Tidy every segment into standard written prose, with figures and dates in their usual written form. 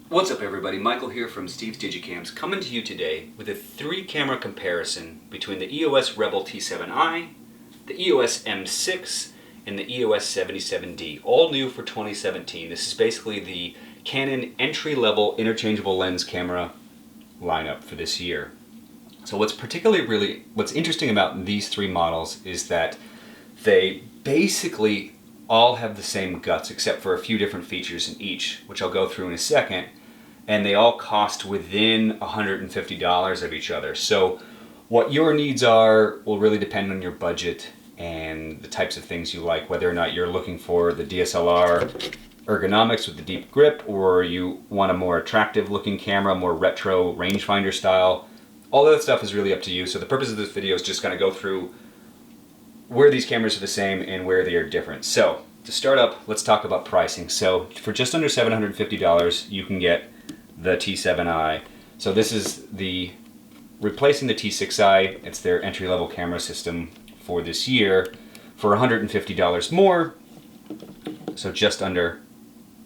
What's up everybody, Michael here from Steve's Digicams, coming to you today with a 3-camera comparison between the EOS Rebel T7i, the EOS M6, and the EOS 77D, all new for 2017. This is basically the Canon entry-level interchangeable lens camera lineup for this year. So what's interesting about these 3 models is that they basically all have the same guts except for a few different features in each, which I'll go through in a second, and they all cost within $150 of each other. So what your needs are will really depend on your budget and the types of things you like, whether or not you're looking for the DSLR ergonomics with the deep grip, or you want a more attractive looking camera, more retro rangefinder style. All that stuff is really up to you. So the purpose of this video is just going to go through where these cameras are the same and where they are different. So to start up, let's talk about pricing. So for just under $750, you can get the T7i. So this is replacing the T6i. It's their entry-level camera system for this year for $150 more. So just under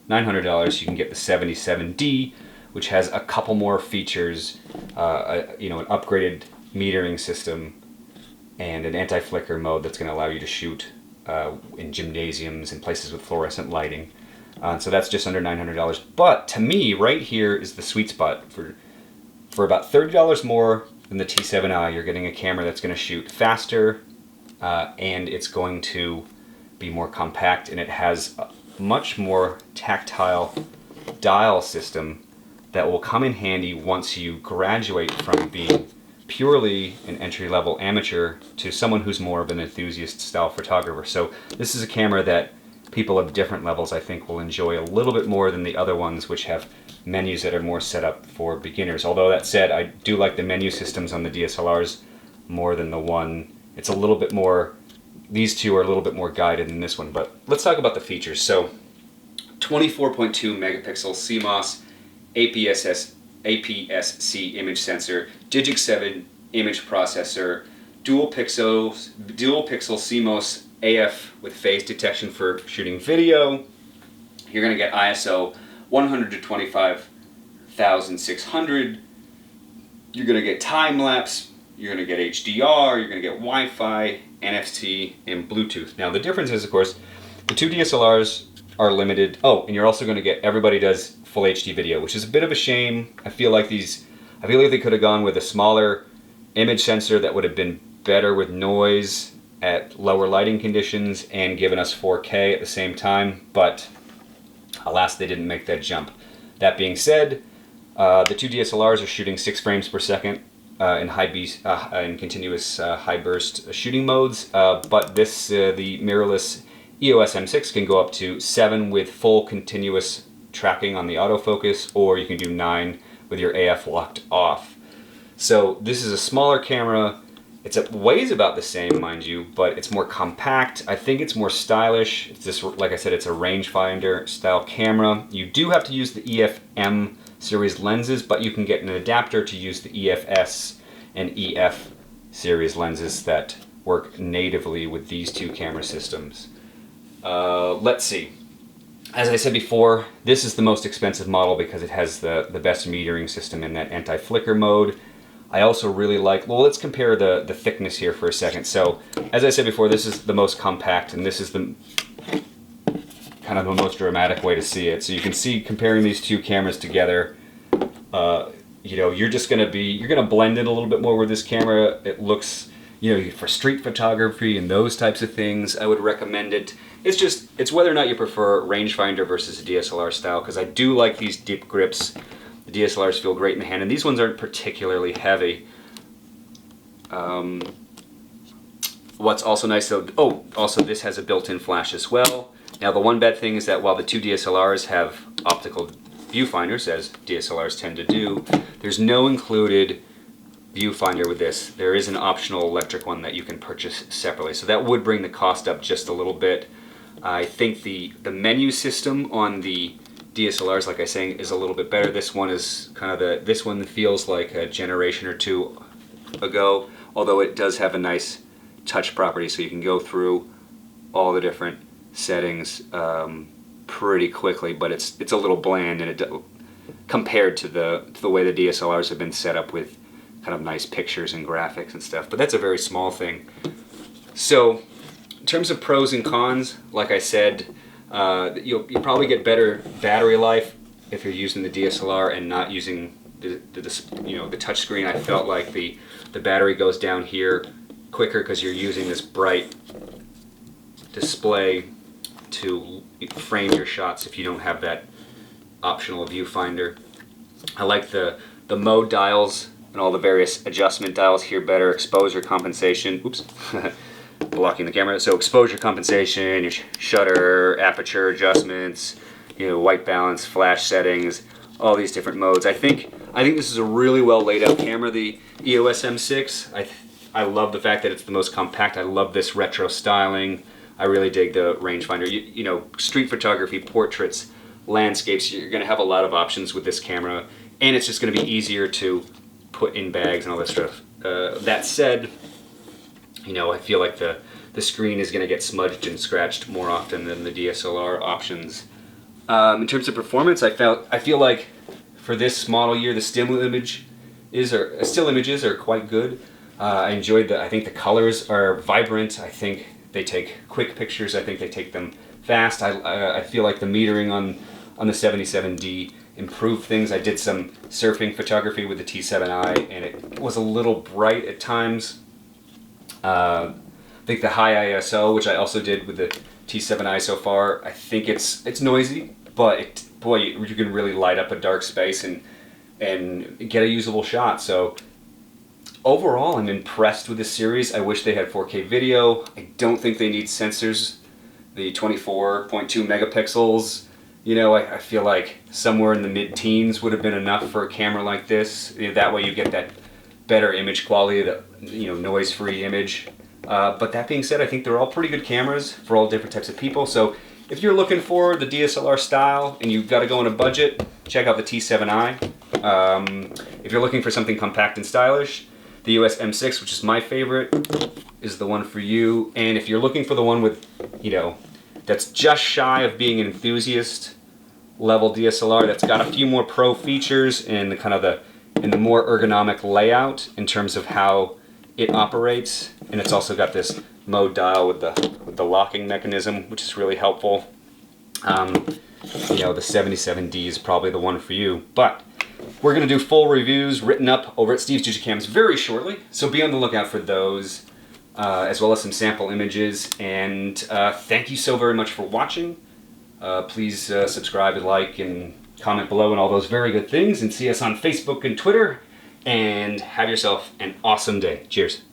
$900, you can get the 77D, which has a couple more features, an upgraded metering system and an anti-flicker mode that's going to allow you to shoot in gymnasiums and places with fluorescent lighting. So that's just under $900. But to me, right here is the sweet spot. For about $30 more than the T7i, you're getting a camera that's going to shoot faster, and it's going to be more compact, and it has a much more tactile dial system that will come in handy once you graduate from being purely an entry-level amateur to someone who's more of an enthusiast style photographer. So this is a camera that people of different levels I think will enjoy a little bit more than the other ones, which have menus that are more set up for beginners. Although that said, I do like the menu systems on the DSLRs more than the one. It's a little bit more, these two are a little bit more guided than this one. But let's talk about the features. So 24.2 megapixel CMOS APS-C image sensor, DIGIC 7 image processor, dual pixel CMOS AF with phase detection for shooting video. You're going to get ISO 100 to 25,600. You're going to get time lapse. You're going to get HDR. You're going to get Wi-Fi, NFC, and Bluetooth. Now the difference is, of course, the 2 DSLRs are limited. Oh, and you're also going to get everybody does full HD video, which is a bit of a shame. I feel like they could have gone with a smaller image sensor that would have been better with noise at lower lighting conditions and given us 4K at the same time, but alas, they didn't make that jump. That being said, the 2 DSLRs are shooting 6 frames per second in continuous high burst shooting modes, but the mirrorless EOS M6 can go up to 7 with full continuous tracking on the autofocus, or you can do 9 with your AF locked off. So this is a smaller camera. It weighs about the same, mind you, but it's more compact. I think it's more stylish. It's just, like I said, it's a rangefinder style camera. You do have to use the EF-M series lenses, but you can get an adapter to use the EF-S and EF series lenses that work natively with these 2 camera systems. Let's see. As I said before, this is the most expensive model because it has the best metering system in that anti-flicker mode. I also really like, well, let's compare the thickness here for a second. So, as I said before, this is the most compact, and this is the kind of the most dramatic way to see it. So you can see, comparing these 2 cameras together, you're gonna blend in a little bit more with this camera. It looks, for street photography and those types of things, I would recommend it. It's whether or not you prefer rangefinder versus a DSLR style, because I do like these deep grips. The DSLRs feel great in the hand, and these ones aren't particularly heavy. What's also nice, also this has a built-in flash as well. Now the one bad thing is that while the 2 DSLRs have optical viewfinders, as DSLRs tend to do, there's no included viewfinder with this. There is an optional electric one that you can purchase separately, so that would bring the cost up just a little bit. I think the menu system on the DSLRs, like I was saying, is a little bit better. This one is this one feels like a generation or 2 ago, although it does have a nice touch property, so you can go through all the different settings pretty quickly, but it's a little bland, and it compared to the way the DSLRs have been set up with kind of nice pictures and graphics and stuff. But that's a very small thing. So in terms of pros and cons, like I said, you'll probably get better battery life if you're using the DSLR and not using the touchscreen. I felt like the battery goes down here quicker because you're using this bright display to frame your shots if you don't have that optional viewfinder. I like the mode dials and all the various adjustment dials here better. Exposure compensation, oops, blocking the camera. So exposure compensation, your shutter, aperture adjustments, white balance, flash settings, all these different modes. I think this is a really well laid out camera, the EOS M6. I love the fact that it's the most compact. I love this retro styling. I really dig the rangefinder. Street photography, portraits, landscapes, you're going to have a lot of options with this camera, and it's just going to be easier to put in bags and all this stuff. That said, I feel like the screen is going to get smudged and scratched more often than the DSLR options. In terms of performance, I feel like for this model year, the still images are quite good. I enjoyed I think the colors are vibrant. I think they take quick pictures. I think they take them fast. I feel like the metering on the 77D improved things. I did some surfing photography with the T7i, and it was a little bright at times. I think the high ISO, which I also did with the T7i so far, I think it's noisy, but boy, you can really light up a dark space and get a usable shot. So overall, I'm impressed with this series. I wish they had 4K video. I don't think they need sensors. The 24.2 megapixels, I feel like somewhere in the mid-teens would have been enough for a camera like this. That way you get that better image quality, noise-free image. But that being said, I think they're all pretty good cameras for all different types of people. So if you're looking for the DSLR style and you've got to go on a budget, check out the T7i. If you're looking for something compact and stylish, the EOS M6, which is my favorite, is the one for you. And if you're looking for the one with, that's just shy of being an enthusiast level DSLR, that's got a few more pro features and the more ergonomic layout in terms of how it operates, and it's also got this mode dial with the locking mechanism, which is really helpful. The 77D is probably the one for you, but we're going to do full reviews written up over at Steve's Digicams very shortly, so be on the lookout for those, as well as some sample images. And thank you so very much for watching. Please subscribe and like and comment below and all those very good things, and see us on Facebook and Twitter, and have yourself an awesome day. Cheers.